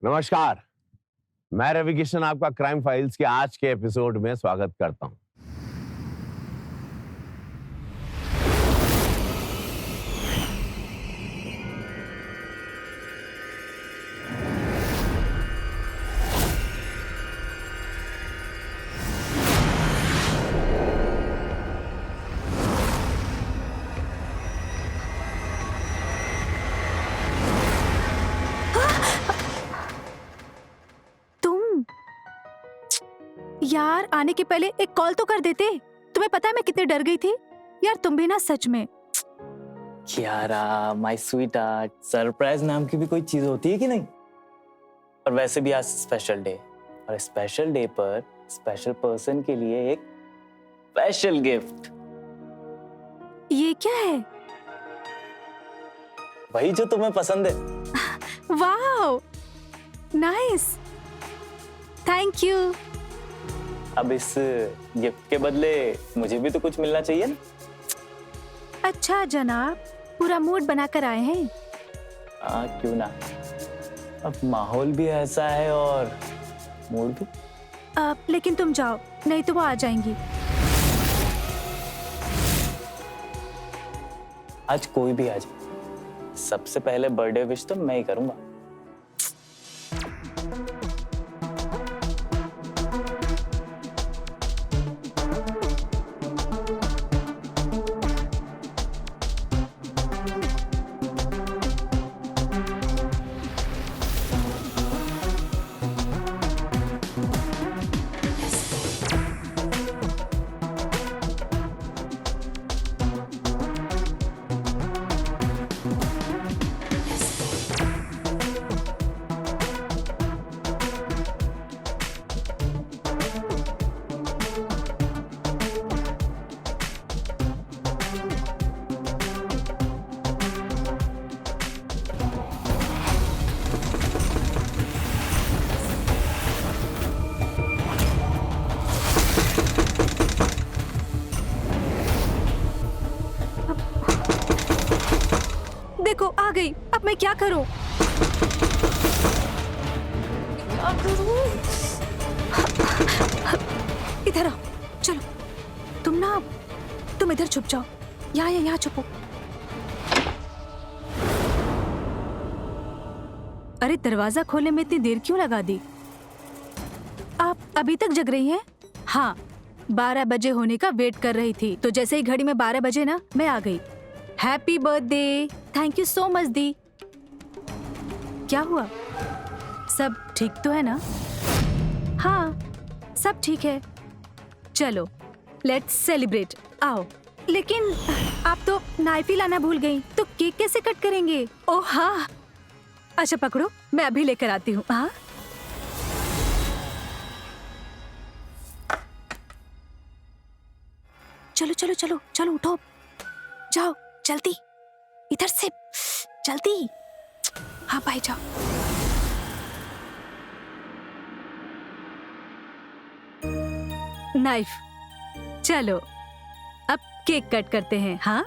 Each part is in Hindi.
नमस्कार, मैं रवि किशन आपका क्राइम फाइल्स के आज के एपिसोड में स्वागत करता हूं। यार, आने के पहले एक कॉल तो कर देते। तुम्हें पता है मैं कितनी डर गई थी यार। तुम भी ना सच में। Kiara, my sweet heart, surprise नाम की भी कोई चीज होती है कि नहीं? और वैसे भी आज स्पेशल डे, और स्पेशल डे पर स्पेशल पर्सन के लिए एक स्पेशल गिफ्ट। ये क्या है? वही जो तुम्हें पसंद है। Wow, nice, thank you. अब इस गिफ्ट के बदले मुझे भी तो कुछ मिलना चाहिए ना। अच्छा जनाब, पूरा मूड बनाकर आए हैं। क्यों ना। अब माहौल भी ऐसा है और मूड भी। लेकिन तुम जाओ, नहीं तो वो आ जाएंगी। आज कोई भी आ जाए, सबसे पहले बर्थडे विश तो मैं ही करूंगा। देखो आ गई। अब मैं क्या करूं? क्या करूं? इधर आओ, चलो। तुम इधर छुप जाओ। यहाँ छुपो। अरे, दरवाजा खोलने में इतनी देर क्यों लगा दी? आप अभी तक जग रही हैं? हाँ, 12 बजे होने का वेट कर रही थी, तो जैसे ही घड़ी में 12 बजे ना, मैं आ गई। Happy birthday. Thank you so much दी। क्या हुआ? सब ठीक तो है ना? हाँ, सब ठीक है। चलो, लेट्स सेलिब्रेट। आओ। लेकिन आप तो नाइफ ही लाना भूल गई, तो केक कैसे कट करेंगे? ओह हाँ, अच्छा पकड़ो, मैं अभी लेकर आती हूँ। हाँ, चलो चलो चलो चलो, उठो, जाओ जल्दी, इधर से जल्दी। हाँ भाई, जाओ। नाइफ, चलो अब केक कट करते हैं। हाँ,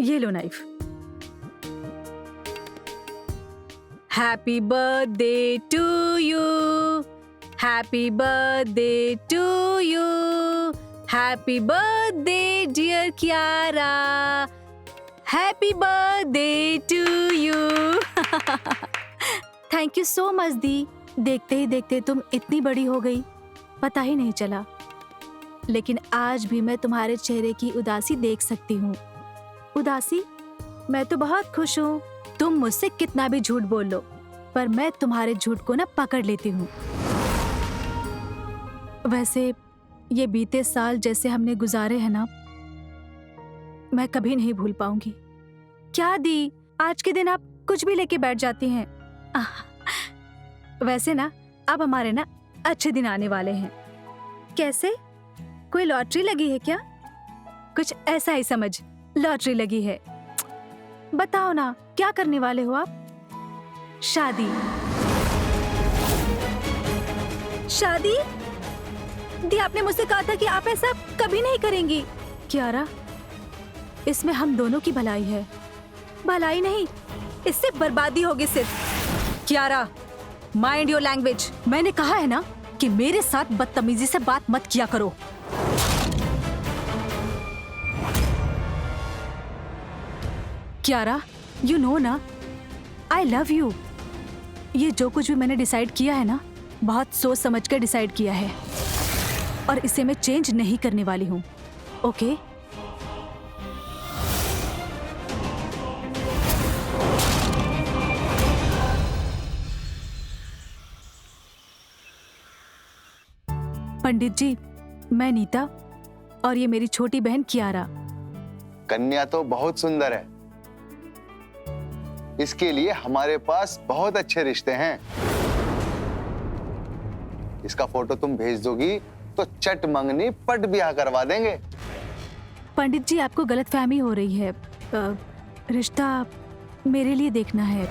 ये लो knife. Happy birthday to you, happy birthday to you, happy birthday dear Kiara, happy birthday to you. Thank you so much दी। देखते ही देखते तुम इतनी बड़ी हो गई, पता ही नहीं चला। लेकिन आज भी मैं तुम्हारे चेहरे की उदासी देख सकती हूँ। उदासी? मैं तो बहुत खुश हूँ। तुम मुझसे कितना भी झूठ बोल लो, पर मैं तुम्हारे झूठ को ना पकड़ लेती हूँ। वैसे ये बीते साल जैसे हमने गुजारे हैं ना, मैं कभी नहीं भूल पाऊंगी। क्या दी, आज के दिन आप कुछ भी लेके बैठ जाती हैं। वैसे ना, अब हमारे ना अच्छे दिन आने वाले हैं। कैसे? कोई लॉटरी लगी है क्या? कुछ ऐसा ही समझ, लॉटरी लगी है। बताओ ना, क्या करने वाले हो आप? शादी। शादी? दी, आपने मुझसे कहा था कि आप ऐसा कभी नहीं करेंगी। कियारा, इसमें हम दोनों की भलाई है। भलाई नहीं, इससे बर्बादी होगी सिर्फ। Kiara, mind your language. मैंने कहा है ना कि मेरे साथ बदतमीजी से बात मत किया करो। कियारा, यू नो ना, आई लव यू। ये जो कुछ भी मैंने डिसाइड किया है ना, बहुत सोच समझ कर डिसाइड किया है और इसे मैं चेंज नहीं करने वाली हूँ। ओके? पंडित जी, मैं नीता और ये मेरी छोटी बहन कियारा। कन्या तो बहुत सुंदर है। इसके लिए हमारे पास बहुत अच्छे रिश्ते हैं। इसका फोटो तुम भेज दोगी तो चट मंगनी पट ब्याह करवा देंगे। पंडित जी, आपको गलतफहमी हो रही है। रिश्ता मेरे लिए देखना है।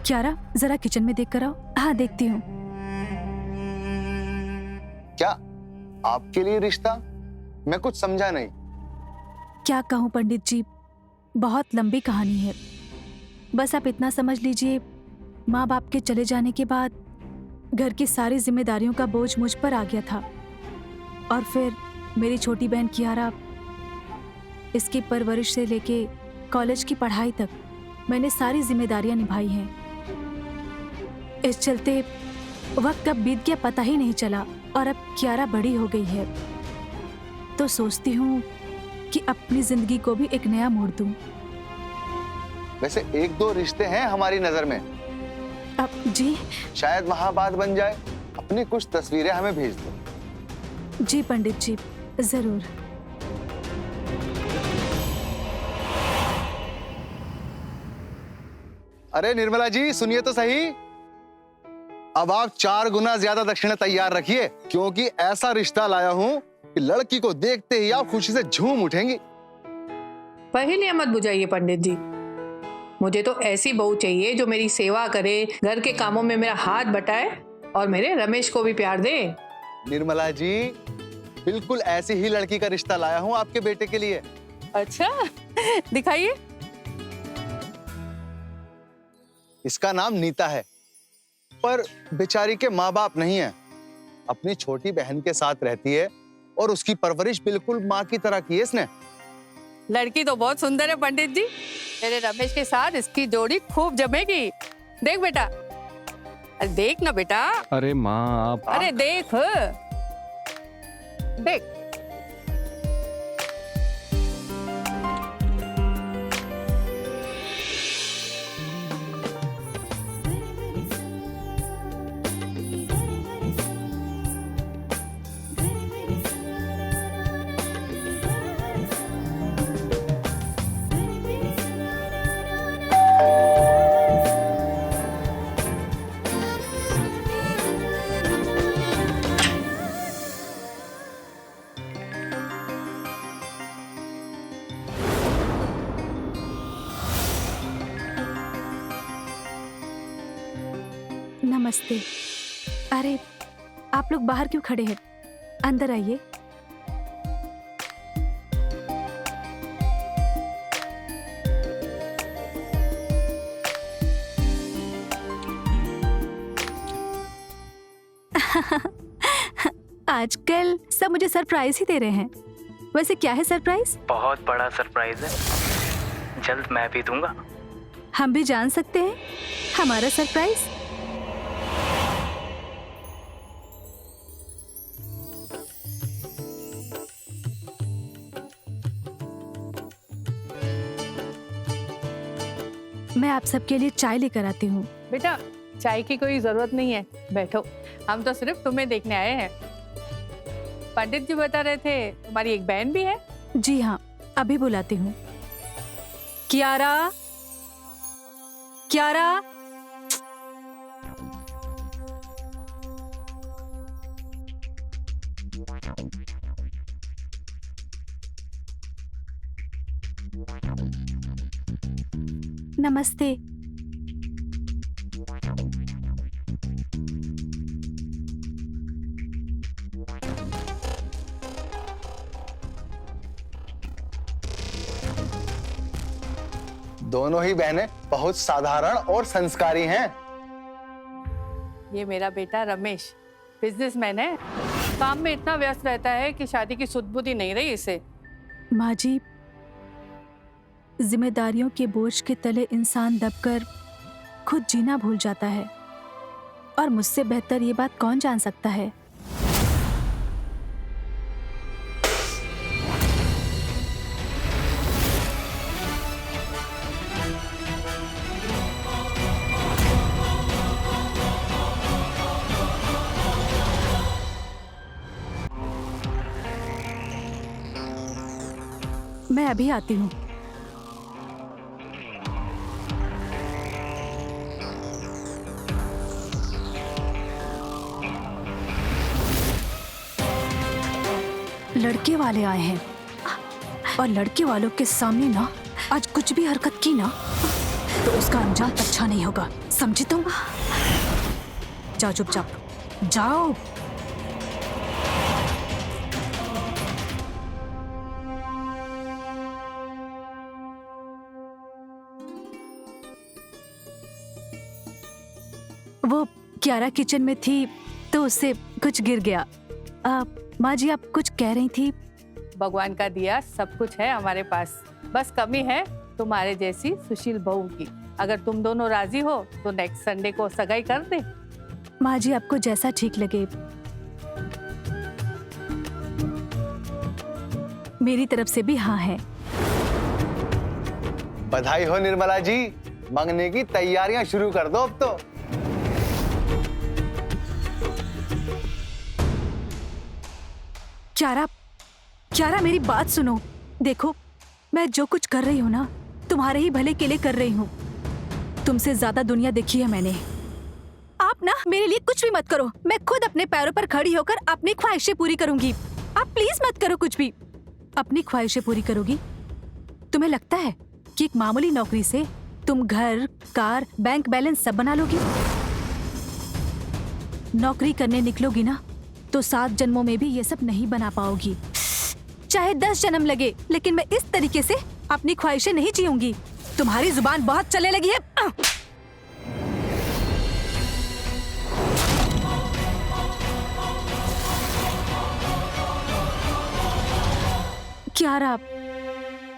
कियारा, जरा किचन में देख कर आओ। हाँ, देखती हूँ। क्या आपके लिए रिश्ता? मैं कुछ समझा नहीं। क्या कहूँ पंडित जी, बहुत लंबी कहानी है। बस आप इतना समझ लीजिए, माँ बाप के चले जाने के बाद घर की सारी जिम्मेदारियों का बोझ मुझ पर आ गया था। और फिर मेरी छोटी बहन कियारा, इसकी परवरिश से लेके कॉलेज की पढ़ाई तक मैंने सारी जिम्मेदारियां निभाई हैं। इस चलते वक्त कब बीत गया पता ही नहीं चला और अब कियारा बड़ी हो गई है, तो सोचती हूँ कि अपनी जिंदगी को भी एक नया मोड़ दूं। वैसे एक दो रिश्ते हैं हमारी नजर में। अब जी? शायद वहां बात बन जाए। अपनी कुछ तस्वीरें हमें भेज दो। जी पंडित जी, जरूर। अरे निर्मला जी, सुनिए तो सही। अब आप 4 गुना ज्यादा दक्षिणा तैयार रखिए, क्योंकि ऐसा रिश्ता लाया हूं कि लड़की को देखते ही आप खुशी से झूम उठेंगी। पहेलियां मत बुझाइए पंडित जी। मुझे तो ऐसी बहू चाहिए जो मेरी सेवा करे, घर के कामों में मेरा हाथ बटाए और मेरे रमेश को भी प्यार दे। निर्मला जी, बिल्कुल ऐसी ही लड़की का रिश्ता लाया हूं आपके बेटे के लिए। अच्छा, दिखाइए। इसका नाम नीता है, पर बेचारी के माँ बाप नहीं है। अपनी छोटी बहन के साथ रहती है और उसकी परवरिश बिल्कुल माँ की तरह की है इसने। लड़की तो बहुत सुंदर है पंडित जी। मेरे रमेश के साथ इसकी जोड़ी खूब जमेगी। देख बेटा, अरे देख ना बेटा। अरे माँ आप। अरे देख देख। नमस्ते। अरे, आप लोग बाहर क्यों खड़े हैं? अंदर आइए। आजकल सब मुझे सरप्राइज ही दे रहे हैं। वैसे क्या है सरप्राइज? बहुत बड़ा सरप्राइज है, जल्द मैं भी दूंगा। हम भी जान सकते हैं हमारा सरप्राइज? मैं आप सबके लिए चाय लेकर आती हूँ। बेटा, चाय की कोई जरूरत नहीं है, बैठो। हम तो सिर्फ तुम्हें देखने आए हैं। पंडित जी बता रहे थे तुम्हारी एक बहन भी है। जी हाँ, अभी बुलाती हूँ। कियारा, कियारा। नमस्ते। दोनों ही बहनें बहुत साधारण और संस्कारी हैं। ये मेरा बेटा रमेश बिजनेसमैन है, काम में इतना व्यस्त रहता है कि शादी की सुध-बुध ही नहीं रही इसे। माँ जी, जिम्मेदारियों के बोझ के तले इंसान दबकर खुद जीना भूल जाता है, और मुझसे बेहतर ये बात कौन जान सकता है। मैं अभी आती हूँ। लड़के वाले आए हैं, और लड़के वालों के सामने ना आज कुछ भी हरकत की ना तो उसका अंजाम अच्छा नहीं होगा, समझे तुम? जाओ चुपचाप, जाओ। वो क्यारा किचन में थी तो उससे कुछ गिर गया। माँ जी, आप कुछ कह रही थी? भगवान का दिया सब कुछ है हमारे पास, बस कमी है तुम्हारे जैसी सुशील बहू की। अगर तुम दोनों राजी हो तो नेक्स्ट संडे को सगाई कर दे। माँ जी, आपको जैसा ठीक लगे। मेरी तरफ से भी हाँ है। बधाई हो निर्मला जी, मंगने की तैयारियां शुरू कर दो अब तो। क्यारा, क्यारा मेरी बात सुनो। देखो, मैं जो कुछ कर रही हूँ ना तुम्हारे ही भले के लिए कर रही हूँ। तुमसे ज्यादा दुनिया देखी है मैंने। आप ना मेरे लिए कुछ भी मत करो, मैं खुद अपने पैरों पर खड़ी होकर अपनी ख्वाहिशें पूरी करूंगी। आप प्लीज मत करो कुछ भी। अपनी ख्वाहिशें पूरी करोगी? तुम्हें लगता है कि एक मामूली नौकरी से तुम घर, कार, बैंक बैलेंस सब बना लोगी? नौकरी करने निकलोगी ना तो 7 जन्मों में भी ये सब नहीं बना पाओगी। चाहे 10 जन्म लगे, लेकिन मैं इस तरीके से अपनी ख्वाहिशें नहीं जीऊंगी। तुम्हारी जुबान बहुत चलने लगी है। क्यारा,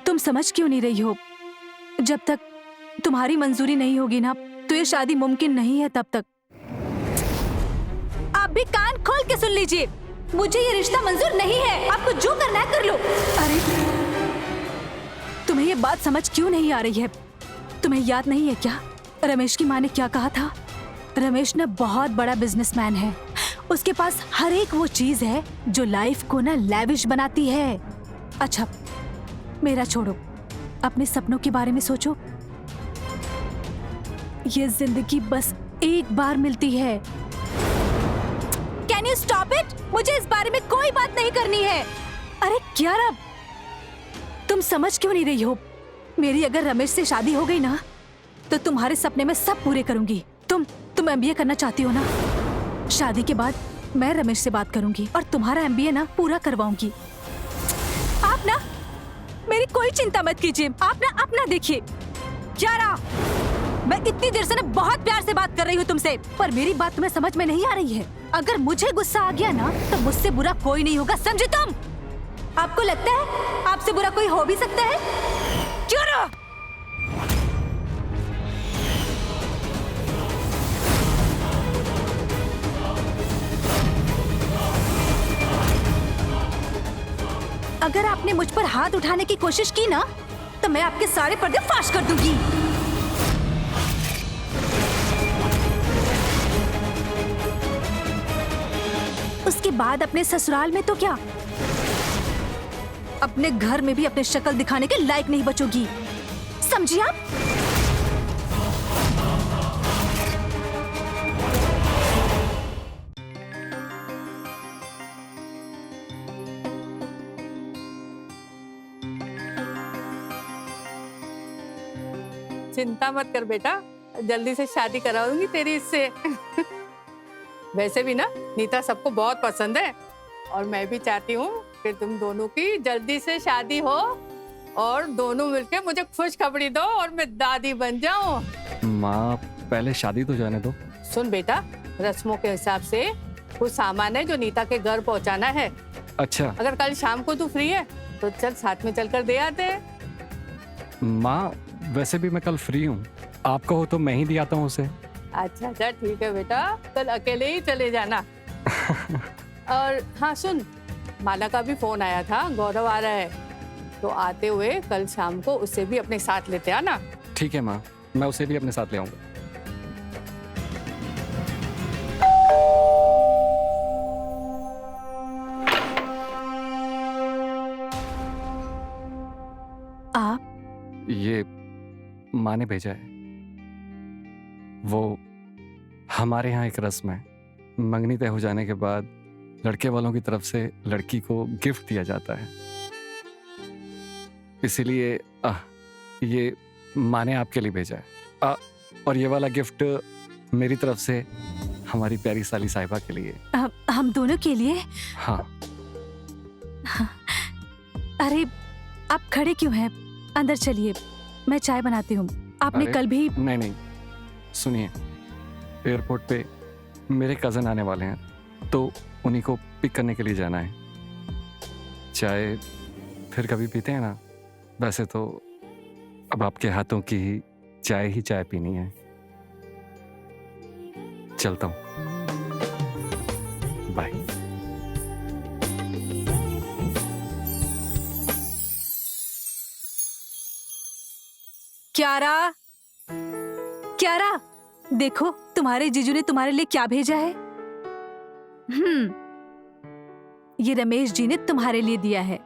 तुम समझ क्यों नहीं रही हो? जब तक तुम्हारी मंजूरी नहीं होगी ना तो ये शादी मुमकिन नहीं है। तब तक आप भी कान खोल के सुन लीजिए, मुझे ये रिश्ता मंजूर नहीं है। आपको जो करना है कर लो। अरे, तुम्हें ये बात समझ क्यों नहीं आ रही है? तुम्हें याद नहीं है क्या रमेश की माँ ने क्या कहा था? रमेश ना बहुत बड़ा बिजनेसमैन है, उसके पास हर एक वो चीज है जो लाइफ को ना लैविश बनाती है। अच्छा, मेरा छोड़ो, अपने सपनों के बारे में सोचो। ये जिंदगी बस एक बार मिलती है। Can you stop it? मुझे इस बारे में कोई बात नहीं करनी है। अरे क्यारा, तुम समझ क्यों नहीं रही हो? मेरी अगर रमेश से शादी हो गई ना तो तुम्हारे सपने में सब पूरे करूंगी। तुम एमबीए करना चाहती हो ना? शादी के बाद मैं रमेश से बात करूंगी और तुम्हारा एमबीए ना पूरा करवाऊंगी। आप ना मेरी कोई चिंता मत कीजिए, आप ना अपना देखिए। क्यारा, मैं इतनी देर से ना बहुत प्यार से बात कर रही हूँ तुमसे, पर मेरी बात तुम्हें समझ में नहीं आ रही है। अगर मुझे गुस्सा आ गया ना तो मुझसे बुरा कोई नहीं होगा, समझे तुम? आपको लगता है आपसे बुरा कोई हो भी सकता है? क्यारा, अगर आपने मुझ पर हाथ उठाने की कोशिश की ना तो मैं आपके सारे पर्दे फाश कर दूंगी। उसके बाद अपने ससुराल में तो क्या, अपने घर में भी अपने शक्ल दिखाने के लायक नहीं बचोगी, समझी आप? चिंता मत कर बेटा, जल्दी से शादी कराऊंगी तेरी इससे। वैसे भी ना नीता सबको बहुत पसंद है और मैं भी चाहती हूँ कि तुम दोनों की जल्दी से शादी हो और दोनों मिलके मुझे खुशखबरी दो और मैं दादी बन जाऊं। माँ पहले शादी तो जाने दो। सुन बेटा, रस्मों के हिसाब से कुछ सामान है जो नीता के घर पहुंचाना है। अच्छा अगर कल शाम को तू फ्री है तो चल साथ में चलकर दे आते हैं। माँ, वैसे भी मैं कल फ्री हूँ, आप कहो तो मैं ही दे आता हूँ उसे। अच्छा अच्छा ठीक है बेटा, कल अकेले ही चले जाना। और हाँ सुन, माला का भी फोन आया था, गौरव आ रहा है, तो आते हुए कल शाम को उसे भी अपने साथ लेते आना। ठीक है माँ, मैं उसे भी अपने साथ ले आऊंगा। आप ये माँ ने भेजा है। वो हमारे यहाँ एक रस्म है, मंगनी तय हो जाने के बाद लड़के वालों की तरफ से लड़की को गिफ्ट दिया जाता है, इसीलिए ये माँ ने आपके लिए भेजा है। और ये वाला गिफ्ट मेरी तरफ से हमारी प्यारी साली साहिबा के लिए। हम दोनों के लिए? हाँ। अरे आप खड़े क्यों हैं? अंदर चलिए, मैं चाय बनाती हूँ। आपने अरे, कल भी नहीं, सुनिए, एयरपोर्ट पे मेरे कज़न आने वाले हैं, तो उन्हीं को पिक करने के लिए जाना है। चाय फिर कभी पीते हैं ना, वैसे तो अब आपके हाथों की ही चाय पीनी है। चलता हूँ, बाय। क्यारा, क्यारा, देखो तुम्हारे जीजू ने तुम्हारे लिए क्या भेजा है। ये रमेश जी ने तुम्हारे लिए दिया है।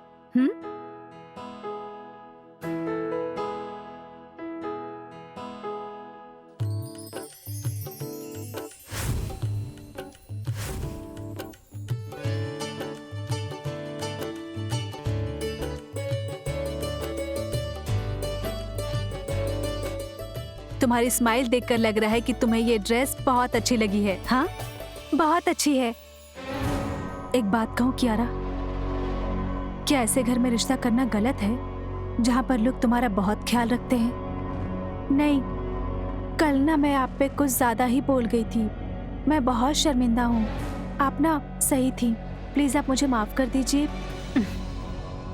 तुम्हारी स्माइल देखकर लग रहा है कि तुम्हें ये ड्रेस बहुत अच्छी लगी है। हाँ, बहुत अच्छी है। एक बात कहूँ क्यारा, क्या ऐसे घर में रिश्ता करना गलत है जहाँ पर लोग तुम्हारा बहुत ख्याल रखते हैं? नहीं, कल ना मैं आप पे कुछ ज्यादा ही बोल गई थी। मैं बहुत शर्मिंदा हूँ। आप ना सही थी, प्लीज आप मुझे माफ कर दीजिए।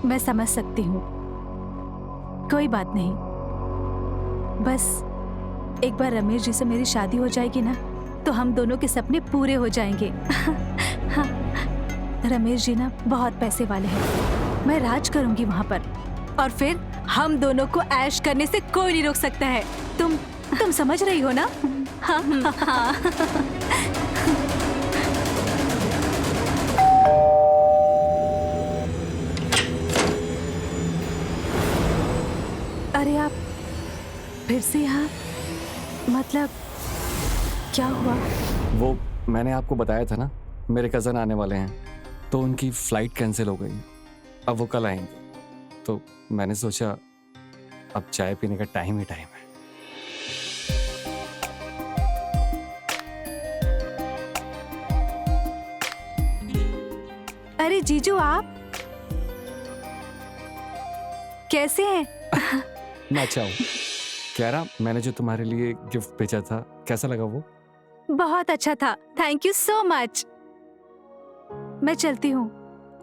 मैं समझ सकती हूँ, कोई बात नहीं। बस एक बार रमेश जी से मेरी शादी हो जाएगी ना, तो हम दोनों के सपने पूरे हो जाएंगे। रमेश जी ना बहुत पैसे वाले हैं, मैं राज करूंगी वहाँ पर, और फिर हम दोनों को ऐश करने से कोई नहीं रोक सकता है। तुम समझ रही हो ना? हाँ, हाँ। अरे आप फिर से यहाँ, मतलब क्या हुआ? वो मैंने आपको बताया था ना, मेरे कज़न आने वाले हैं, तो उनकी फ़्लाइट कैंसिल हो गई। अब वो कल आएंगे, तो मैंने सोचा अब चाय पीने का टाइम ही टाइम है। अरे जीजू, आप कैसे हैं? मैं अच्छा हूँ। क्यारा, मैंने जो तुम्हारे लिए गिफ्ट भेजा था, कैसा लगा वो? बहुत अच्छा था, थैंक यू सो मच। मैं चलती हूँ,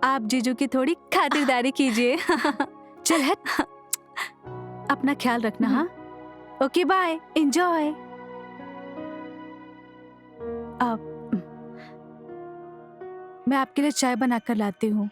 आप जीजू की थोड़ी खातिरदारी कीजिए। चल हट, अपना ख्याल रखना। हाँ, ओके, बाय, एंजॉय। अब मैं आपके लिए चाय बनाकर लाती हूँ।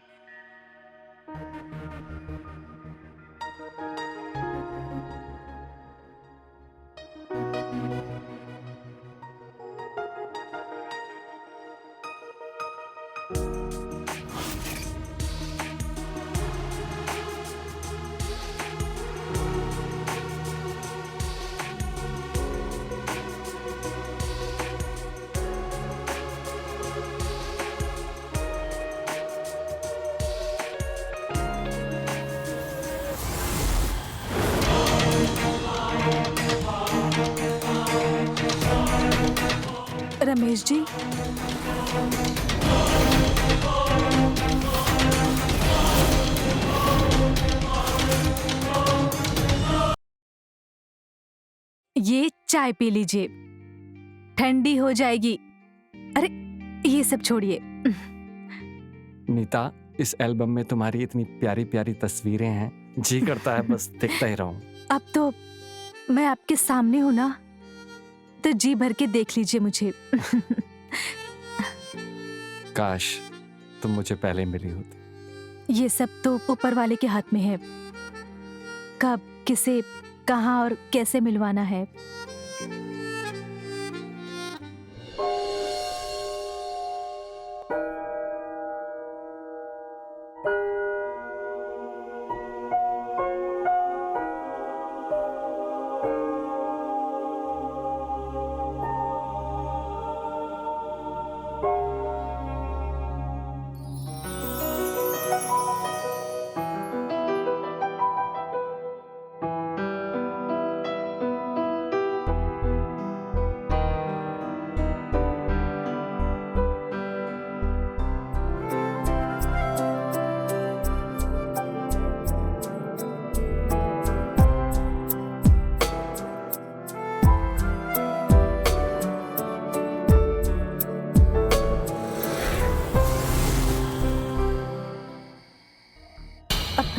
रमेश जी, ये चाय पी लीजिए, ठंडी हो जाएगी। अरे ये सब छोड़िए। नीता, इस एल्बम में तुम्हारी इतनी प्यारी प्यारी तस्वीरें हैं, जी करता है बस देखता ही रहूं। अब तो मैं आपके सामने हूं ना, तो जी भर के देख लीजिए मुझे। काश तुम मुझे पहले मिली होती। ये सब तो ऊपर वाले के हाथ में है, कब किसे कहाँ और कैसे मिलवाना है।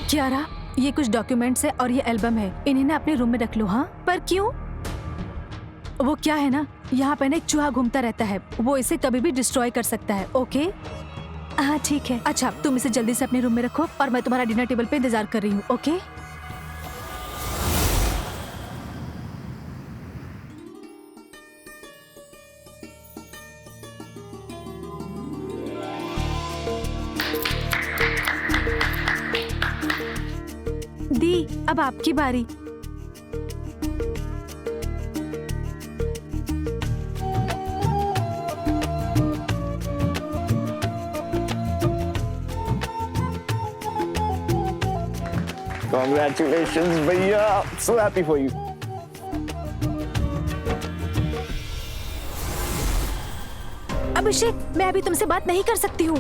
कियारा, ये कुछ डॉक्यूमेंट्स है और ये एल्बम है, इन्हें ना अपने रूम में रख लो। हाँ, पर क्यों? वो क्या है ना, यहाँ पे ना एक चूहा घूमता रहता है, वो इसे कभी भी डिस्ट्रॉय कर सकता है। ओके? हाँ ठीक है। अच्छा, तुम इसे जल्दी से अपने रूम में रखो और मैं तुम्हारा डिनर टेबल पे इंतजार कर रही हूँ। ओके? दी, अब आपकी बारी। Congratulations, भैया, so happy for you. अभिषेक, मैं अभी तुमसे बात नहीं कर सकती हूँ,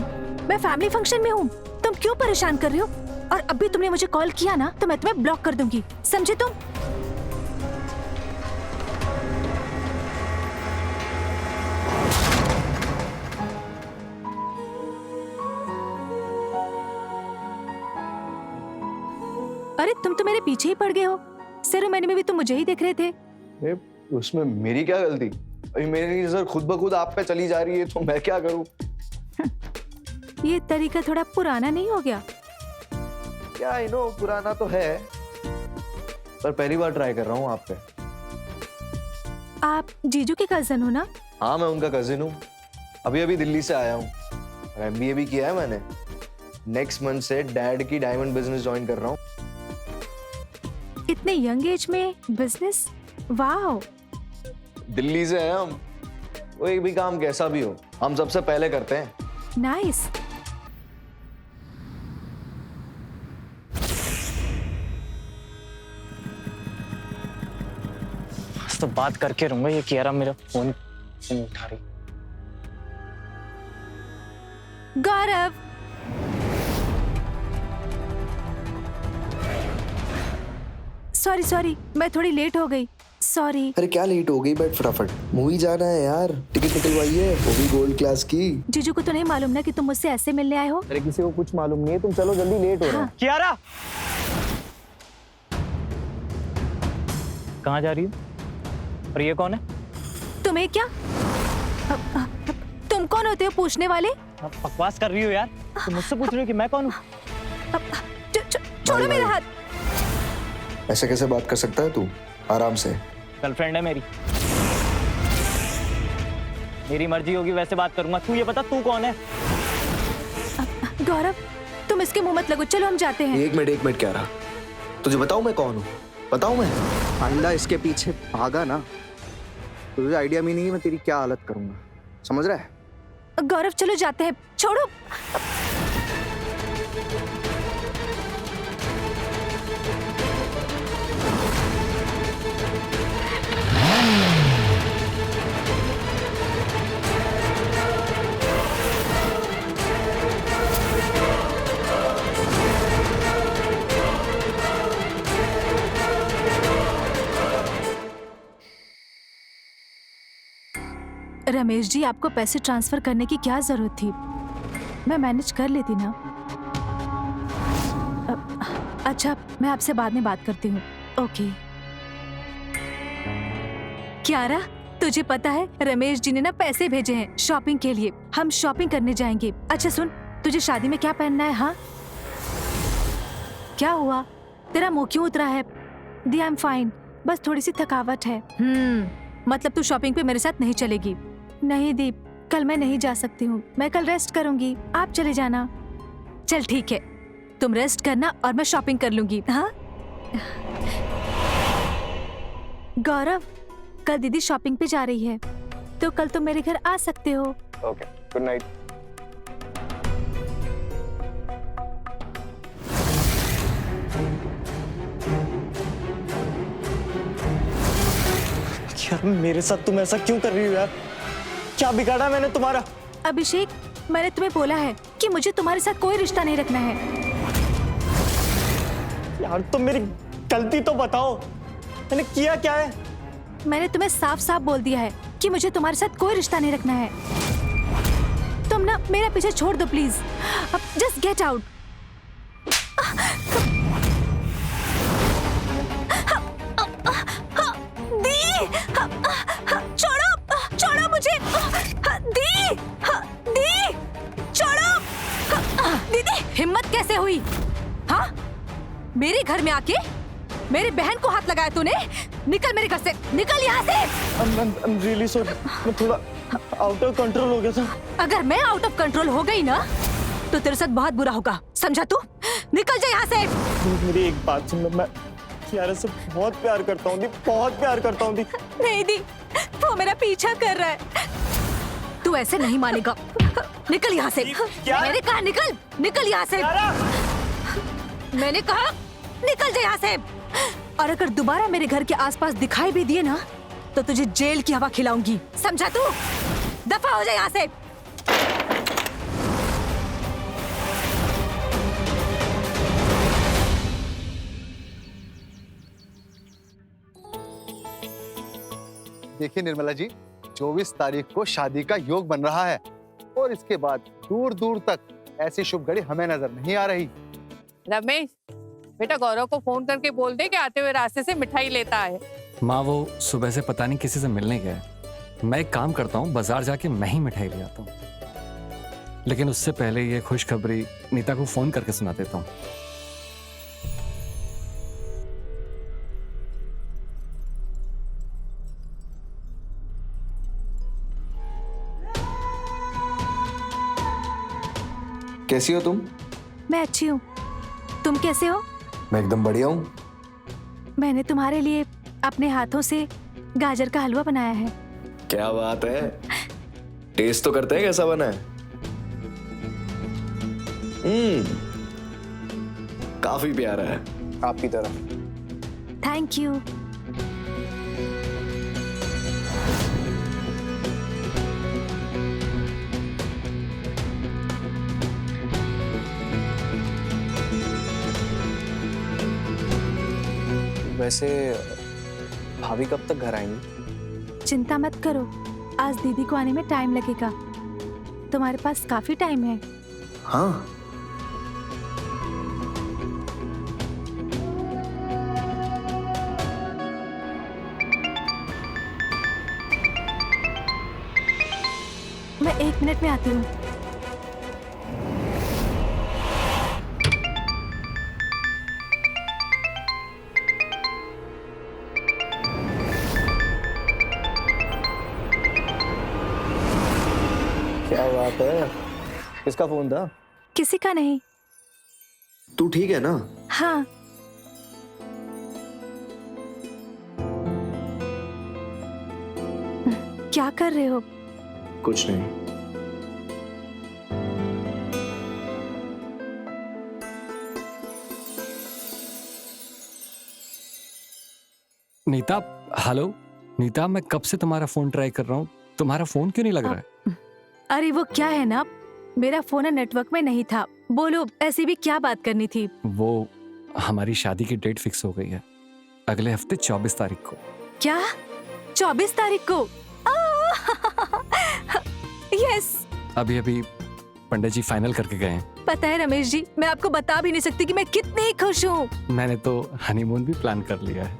मैं फैमिली फंक्शन में हूँ। तुम क्यों परेशान कर रही हो? और अभी तुमने मुझे कॉल किया ना, तो मैं तुम्हें ब्लॉक कर दूंगी, समझे तुम? अरे तुम तो मेरे पीछे ही पड़ गए हो। सेरेमनी में भी तुम मुझे ही देख रहे थे। उसमें मेरी क्या गलती? अभी मेरी नजर खुद ब खुद आप पे चली जा रही है, तो मैं क्या करूं? ये तरीका थोड़ा पुराना नहीं हो गया? क्या आई नो, पुराना तो है, पर पहली बार ट्राई कर रहा हूँ आप पे। आप जीजू के कजन हो ना? हाँ, मैं उनका कजिन हूँ। अभी अभी दिल्ली से आया हूँ और MBA भी किया है मैंने। नेक्स्ट मंथ से डैड की डायमंड बिजनेस ज्वाइन कर रहा हूँ। इतने यंग एज में बिजनेस? वाओ! दिल्ली से हैं हम, कोई भी काम कैसा भी हो हम सबसे पहले करते हैं। नाइस। तो बात करके रहूंगा, ये कियारा मेरा फोन नहीं उठा रही। गौरव, सॉरी, मैं थोड़ी लेट हो गई, सॉरी। अरे क्या लेट हो गई, बैठ फटाफट, मूवी जाना है यार, टिकट निकलवाई है, वो भी गोल्ड क्लास की। जीजू को तो नहीं मालूम ना कि तुम मुझसे ऐसे मिलने आए हो। अरे किसी को कुछ मालूम नहीं है, तुम चलो जल्दी, लेट हो रहा है। कियारा, कहाँ जा रही हो? और ये कौन है? तुम्हें क्या? तुम कौन होते हो पूछने वाले? आप बकवास कर रही हो यार, तुम मुझसे पूछ रही हो कि मैं कौन हूँ? छोड़ो मेरा हाथ। ऐसे कैसे बात कर सकता है तू? आराम से। गर्लफ्रेंड है मेरी, मेरी मर्जी होगी वैसे बात करूंगा। तू ये बता, तू कौन है? गौरव, तुम इसके मुंह मत लगो, चलो हम जाते हैं। एक मिनट क्या रहा, तुझे बताऊं मैं कौन हूँ? बताऊं मैं? अंडा इसके पीछे भागा ना, तुझे आइडिया भी नहीं है मैं तेरी क्या हालत करूंगा, समझ रहा है? गौरव चलो जाते हैं, छोड़ो। रमेश जी, आपको पैसे ट्रांसफर करने की क्या जरूरत थी? मैं मैनेज कर लेती ना। अच्छा, मैं आपसे बाद में बात करती हूँ। ओके। क्यारा, तुझे पता है रमेश जी ने ना पैसे भेजे हैं शॉपिंग के लिए। हम शॉपिंग करने जाएंगे। अच्छा सुन, तुझे शादी में क्या पहनना है? हाँ, क्या हुआ? तेरा मुंह क्यों उतरा है? दी, आई एम फाइन, बस थोड़ी सी थकावट है। मतलब तू शॉपिंग पे मेरे साथ नहीं चलेगी? नहीं दीप, कल मैं नहीं जा सकती हूँ, मैं कल रेस्ट करूंगी, आप चले जाना। चल ठीक है, तुम रेस्ट करना और मैं शॉपिंग कर लूंगी। हाँ गौरव, कल दीदी शॉपिंग पे जा रही है, तो कल तुम मेरे घर आ सकते हो। Okay, good night. यार मेरे साथ तुम ऐसा क्यों कर रही हो यार? क्या बिगाड़ा मैंने तुम्हारा? अभिषेक, मैंने तुम्हें बोला है कि मुझे तुम्हारे साथ कोई रिश्ता नहीं रखना है। यार तुम मेरी गलती तो बताओ, मैंने किया क्या है? मैंने तुम्हें साफ साफ बोल दिया है कि मुझे तुम्हारे साथ कोई रिश्ता नहीं रखना है। तुम ना मेरा पीछे छोड़ दो प्लीज, जस्ट गेट आउट। दी, छोड़ो, छोड़ो मुझे। दी, दी, छोड़ो। दीदी, हिम्मत कैसे हुई? हाँ, मेरे घर में आके मेरी बहन को हाथ लगाया तूने? निकल मेरे घर से, निकल यहाँ से। I'm really sorry, मैं थोड़ा आउट ऑफ कंट्रोल हो गया था। अगर मैं आउट ऑफ कंट्रोल हो गई ना, तो तेरे साथ बहुत बुरा होगा, समझा तू? निकल जा यहाँ से। मेरी एक बात सुन, मैं कियारा से बहुत प्यार करता हूँ दी, बहुत प्यार करता हूँ दी। नहीं दी, वो मेरा पीछा कर रहा है। तू ऐसे नहीं मानेगा। निकल यहाँ से। मैंने कहा निकल, निकल यहाँ से। मैंने कहा निकल जा यहाँ से। और अगर दोबारा मेरे घर के आसपास दिखाई भी दिए ना, तो तुझे जेल की हवा खिलाऊंगी, समझा तू? दफा हो जा यहाँ से। देखिए निर्मला जी, 24 तारीख को शादी का योग बन रहा है और इसके बाद दूर दूर तक ऐसी शुभ घड़ी हमें नजर नहीं आ रही। रमेश, बेटा गौरव को फोन करके बोल दे कि आते हुए रास्ते से मिठाई लेता है। माँ, वो सुबह से पता नहीं किसी से मिलने गया है। मैं एक काम करता हूँ, बाजार जाके मैं ही मिठाई ले आता हूँ। लेकिन उससे पहले ये खुशखबरी नीता को फोन करके सुना देता हूँ। कैसी हो तुम? मैं अच्छी हूँ, तुम कैसे हो? मैं एकदम बढ़िया हूँ। मैंने तुम्हारे लिए अपने हाथों से गाजर का हलवा बनाया है। क्या बात है, टेस्ट तो करते हैं कैसा बना है। काफी प्यारा है, आपकी तरह। Thank you. वैसे भाभी कब तक घर आएंगी? चिंता मत करो, आज दीदी को आने में टाइम लगेगा। तुम्हारे पास काफी टाइम है। हाँ, मैं 1 मिनट में आती हूँ। क्या बात है, किसका फोन था? किसी का नहीं। तू ठीक है ना? हाँ, क्या कर रहे हो? कुछ नहीं। नीता, हेलो नीता, मैं कब से तुम्हारा फोन ट्राई कर रहा हूँ, तुम्हारा फोन क्यों नहीं लग रहा है? अरे वो क्या है ना, मेरा फोन नेटवर्क में नहीं था। बोलो, ऐसी भी क्या बात करनी थी? वो हमारी शादी की डेट फिक्स हो गई है, अगले हफ्ते 24 तारीख को। क्या? 24 तारीख को? यस। अभी अभी पंडित जी फाइनल करके गए हैं। पता है रमेश जी, मैं आपको बता भी नहीं सकती कि मैं कितनी खुश हूँ। मैंने तो हनीमून भी प्लान कर लिया है।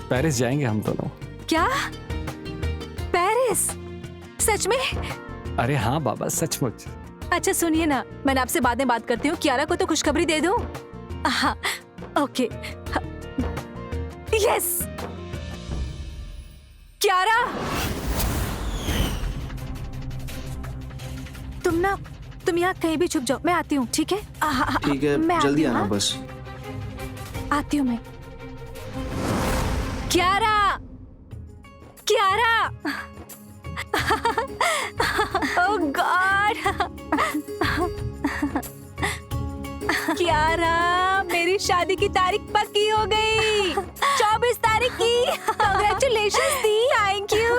पेरिस जाएंगे हम दोनों। क्या? पेरिस? सच में? अरे हाँ बाबा, सचमुच। अच्छा सुनिए ना, मैंने आपसे बाद में बात करती हूँ। कियारा को तो खुशखबरी दे दूँ? हाँ, ओके। यस। कियारा, तुम यहाँ कहीं भी छुप जाओ, मैं आती हूँ, ठीक है? ठीक है, मैं आती जल्दी हूँ, आना हाँ? बस। आती हूँ मैं। कियारा, कियारा। ओह गॉड। कियारा, मेरी शादी की तारीख पक्की हो गई। 24 तारीख की। Congratulations the. Thank you.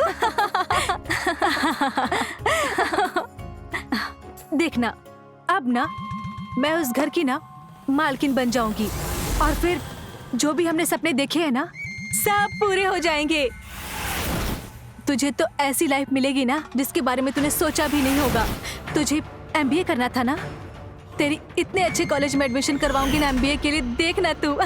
देखना, अब ना मैं उस घर की ना मालकिन बन जाऊंगी और फिर जो भी हमने सपने देखे हैं ना, सब पूरे हो जाएंगे। तुझे तो ऐसी लाइफ मिलेगी ना जिसके बारे में तूने सोचा भी नहीं होगा। तुझे MBA करना था ना, तेरी इतने अच्छे कॉलेज में एडमिशन करवाऊंगी ना MBA के लिए, देखना तू।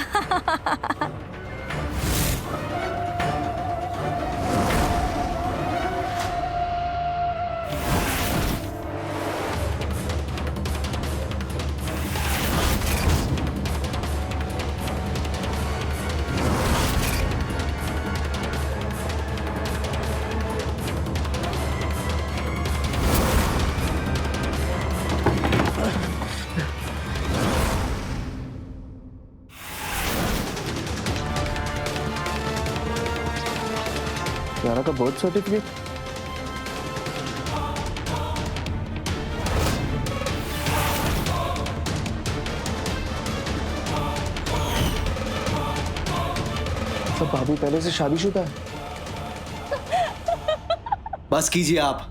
कियारा का बर्थ सर्टिफिकेट? सब भाभी पहले से शादीशुदा है। बस कीजिए आप।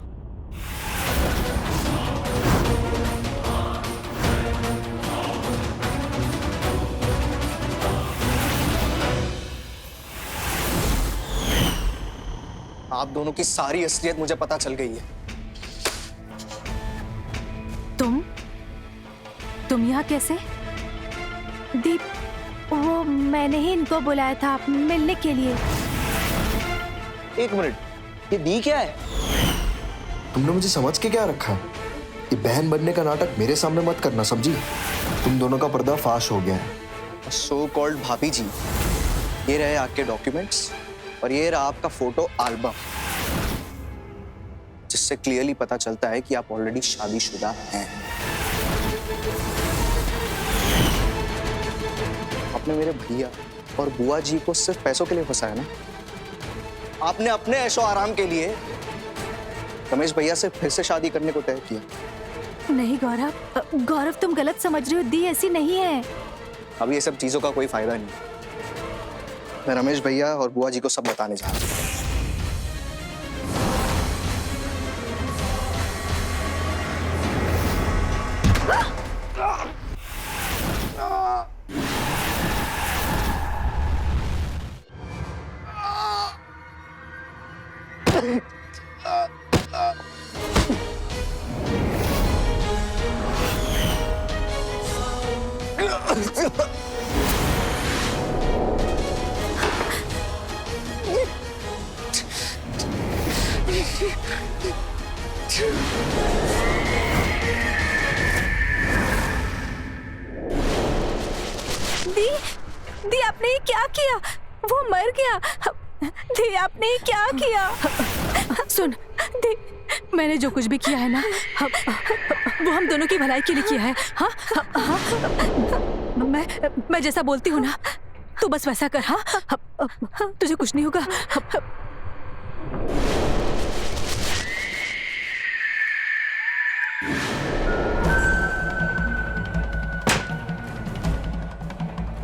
आप दोनों की सारी असलियत मुझे पता चल गई है। तुम यहाँ कैसे? दीप, वो मैंने ही इनको बुलाया था मिलने के लिए। एक मिनट, ये दी क्या है? तुमने मुझे समझ के क्या रखा है? ये बहन बनने का नाटक मेरे सामने मत करना, समझी? तुम दोनों का पर्दा फाश हो गया है। सो कॉल्ड भाभी जी, ये रहे आपके डॉक्यूमेंट्स और ये रहा आपका फोटो एल्बम, जिससे क्लियरली पता चलता है कि आप ऑलरेडी शादीशुदा हैं। आपने मेरे भैया और बुआ जी को सिर्फ पैसों के लिए फंसाया ना? आपने अपने ऐशो आराम के लिए रमेश भैया से फिर से शादी करने को तय किया। नहीं गौरव, तुम गलत समझ रहे हो। दी ऐसी नहीं है। अब ये सब चीजों का कोई फायदा नहीं। मैं रमेश भैया और बुआ जी को सब बताने जा रहा हूँ। दी आपने ये क्या किया? वो मर गया। दी आपने ये क्या किया? सुन दी, मैंने जो कुछ भी किया है ना, वो हम दोनों की भलाई के लिए किया है। हाँ, मैं जैसा बोलती हूँ ना, तू बस वैसा कर। हाँ, तुझे कुछ नहीं होगा।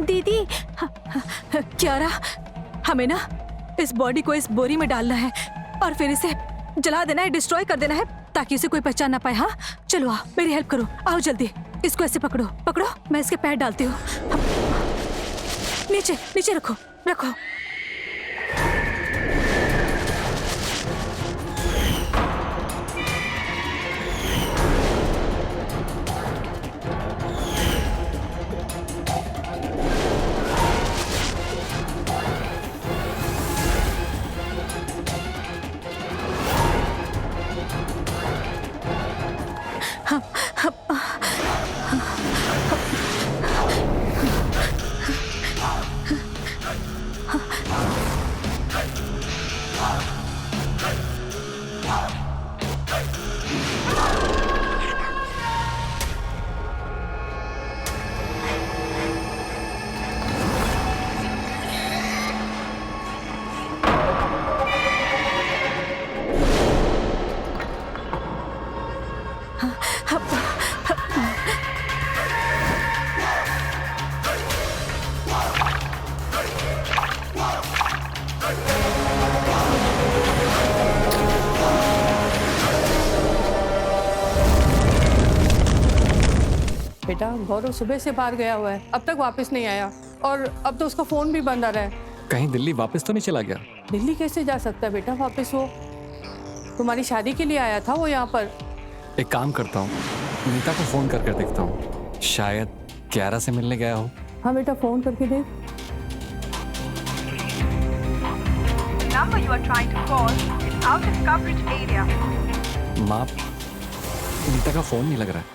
दीदी, कियारा, हमें ना इस बॉडी को इस बोरी में डालना है और फिर इसे जला देना है, डिस्ट्रॉय कर देना है, ताकि इसे कोई पहचान ना पाए। हाँ चलो आओ, मेरी हेल्प करो, आओ जल्दी। इसको ऐसे पकड़ो पकड़ो, मैं इसके पैर डालती हूँ। नीचे नीचे रखो रखो। बेटा, गौरव सुबह से बाहर गया हुआ है, अब तक वापस नहीं आया और अब तो उसका फोन भी बंद आ रहा है। कहीं दिल्ली वापस तो नहीं चला गया? दिल्ली कैसे जा सकता है बेटा वापस? वो तुम्हारी शादी के लिए आया था वो यहाँ पर। एक काम करता हूँ, नीता को फोन करके देखता हूँ, शायद कियारा से मिलने गया हो। हाँ बेटा, फोन करके देख। number you are trying to call is out of coverage area. माँ, नीता का फोन नहीं लग रहा है।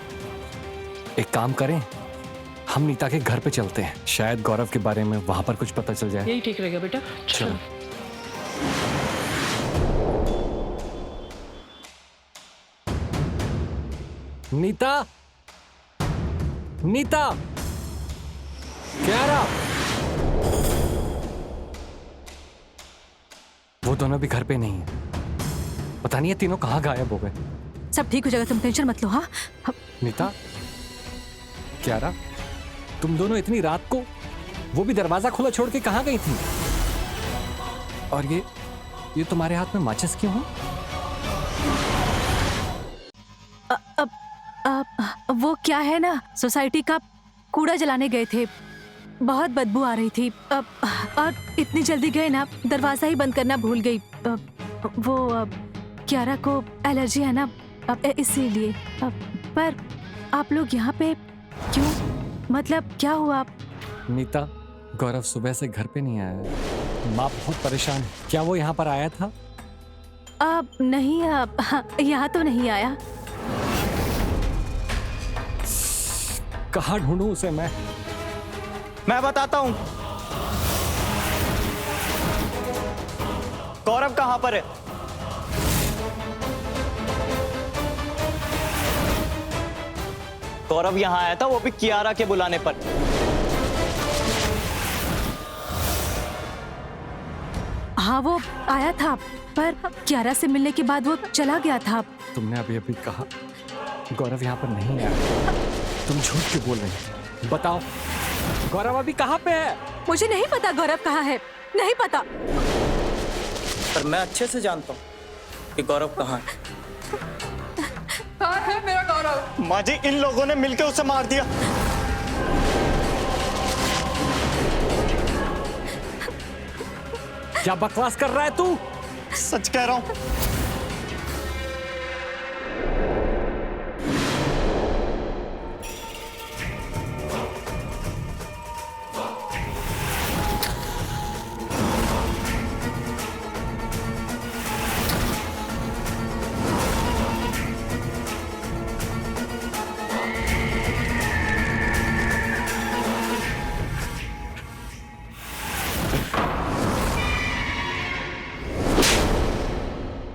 एक काम करें, हम नीता के घर पे चलते हैं, शायद गौरव के बारे में वहां पर कुछ पता चल जाए। यही ठीक रहेगा बेटा। चलो। नीता, नीता, कियारा, वो दोनों भी घर पे नहीं है। पता नहीं ये तीनों कहाँ गायब हो गए। सब ठीक हो जाएगा, तुम टेंशन मत लो। हाँ नीता, कियारा, तुम दोनों इतनी रात को वो भी दरवाजा खुला छोड़ के कहाँ गई थी? और ये तुम्हारे हाथ में माचिस क्यों है? वो क्या है ना, सोसाइटी का कूड़ा जलाने गए थे, बहुत बदबू आ रही थी। और इतनी जल्दी गए ना, दरवाजा ही बंद करना भूल गई। वो कियारा को एलर्जी है ना, इसीलिए। पर आप लोग यहाँ पे क्यों? मतलब क्या हुआ? नीता, गौरव सुबह से घर पे नहीं आया है। माँ बहुत परेशान है। क्या वो यहाँ पर आया था? नहीं, यहाँ तो नहीं आया। कहाँ ढूंढूं उसे मैं बताता हूँ। गौरव कहाँ पर है? गौरव यहाँ आया था, वो भी कियारा के बुलाने पर। हाँ, वो आया था, पर कियारा से मिलने के बाद वो चला गया था। तुमने अभी अभी कहा गौरव यहाँ पर नहीं आया। तुम झूठ क्यों बोल रही हो? बताओ, गौरव अभी कहाँ पे है? मुझे नहीं पता गौरव कहाँ है, नहीं पता। पर मैं अच्छे से जानता हूँ कि गौरव कहाँ है। कहाँ है मेरा गौरव? माँ जी, इन लोगों ने मिलकर उसे मार दिया। क्या बकवास कर रहा है तू? सच कह रहा हूँ।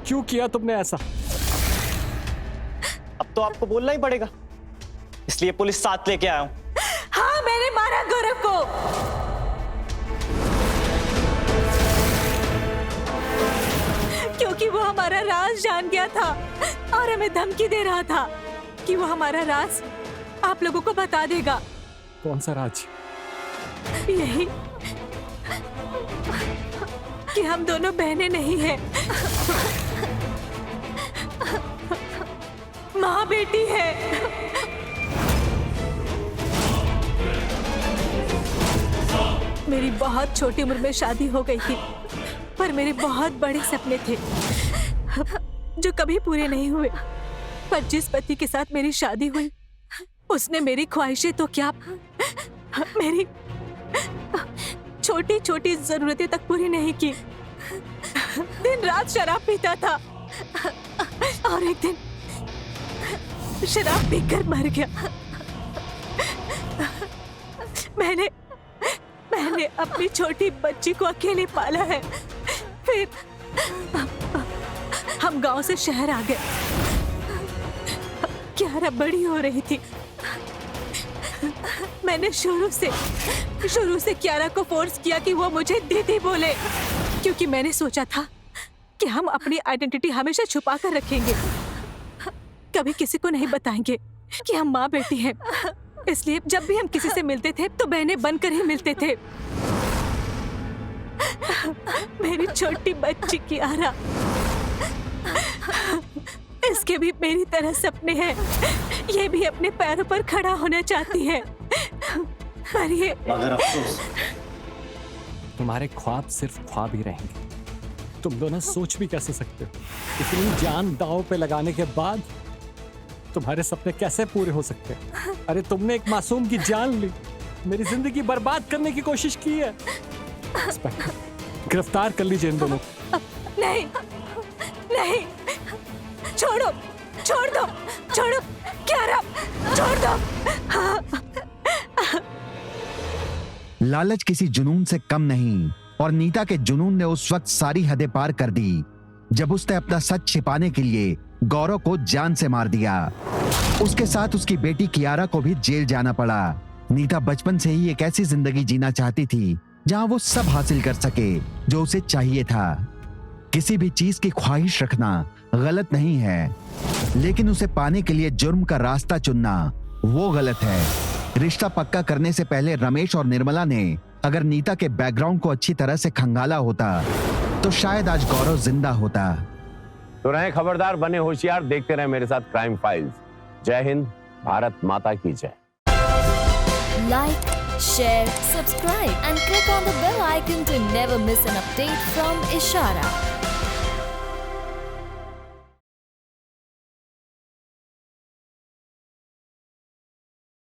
क्यों किया तुमने ऐसा? अब तो आपको बोलना ही पड़ेगा, इसलिए पुलिस साथ लेके आया हूँ। हाँ, मैंने मारा गौरव को। क्योंकि वो हमारा राज जान गया था और हमें धमकी दे रहा था कि वो हमारा राज आप लोगों को बता देगा। कौन सा राज? यही कि हम दोनों बहनें नहीं हैं, माँ बेटी है। मेरी बहुत छोटी उम्र में शादी हो गई थी, पर मेरे बहुत बड़े सपने थे जो कभी पूरे नहीं हुए। पर जिस पति के साथ मेरी शादी हुई, उसने मेरी ख्वाहिशें तो क्या, मेरी छोटी छोटी जरूरतें तक पूरी नहीं की। दिन रात शराब पीता था और एक दिन शराब पीकर मर गया। मैंने अपनी छोटी बच्ची को अकेले पाला है। फिर हम गांव से शहर आ गए। कियारा बड़ी हो रही थी। मैंने शुरू से कियारा को फोर्स किया कि वो मुझे दीदी बोले, क्योंकि मैंने सोचा था कि हम अपनी आइडेंटिटी हमेशा छुपा कर रखेंगे, कभी किसी को नहीं बताएंगे कि हम माँ बेटी हैं। इसलिए जब भी हम किसी से मिलते थे तो बहनें बनकर ही मिलते थे। मेरी छोटी बच्ची कियारा इसके भी मेरी तरह सपने हैं। ये भी अपने पैरों पर खड़ा होना चाहती है, पर ये मगर अफसोस तुम्हारे ख्वाब सिर्फ ख्वाब ही रहेंगे। तुम दोनों सोच भी कैसे सकते हो? इतनी जान दांव पे लगाने के बाद तुम्हारे सपने कैसे पूरे हो सकते हैं? अरे तुमने एक मासूम की जान ली, मेरी जिंदगी बर्बाद करने की कोशिश की है। इंस्पेक्टर, गिरफ्तार कर लीजिए इन दोनों। नहीं, नहीं, छोड़ो, छोड़ दो, छोड़ो, क्यारा, छोड़ दो। लालच किसी जुनून से कम नहीं, और नीता के जुनून ने उस वक्त सारी हदें पार कर दी जब उसने अपना सच छिपाने के लिए गौरव को जान से मार दिया। उसके साथ उसकी बेटी कियारा को भी जेल जाना पड़ा। नीता बचपन से ही एक ऐसी जिंदगी जीना चाहती थी जहां वो सब हासिल कर सके जो उसे चाहिए था। किसी भी चीज की ख्वाहिश रखना गलत नहीं है, लेकिन उसे पाने के लिए जुर्म का रास्ता चुनना वो गलत है। रिश्ता पक्का करने से पहले रमेश और निर्मला ने अगर नीता के बैकग्राउंड को अच्छी तरह से खंगाला होता तो शायद आज गौरव जिंदा होता। तो रहे खबरदार, बने होशियार, देखते रहे मेरे साथ क्राइम फाइल्स। जय हिंद, भारत माता की जय। Like, share, subscribe and click on the bell icon to never miss an update from Ishara.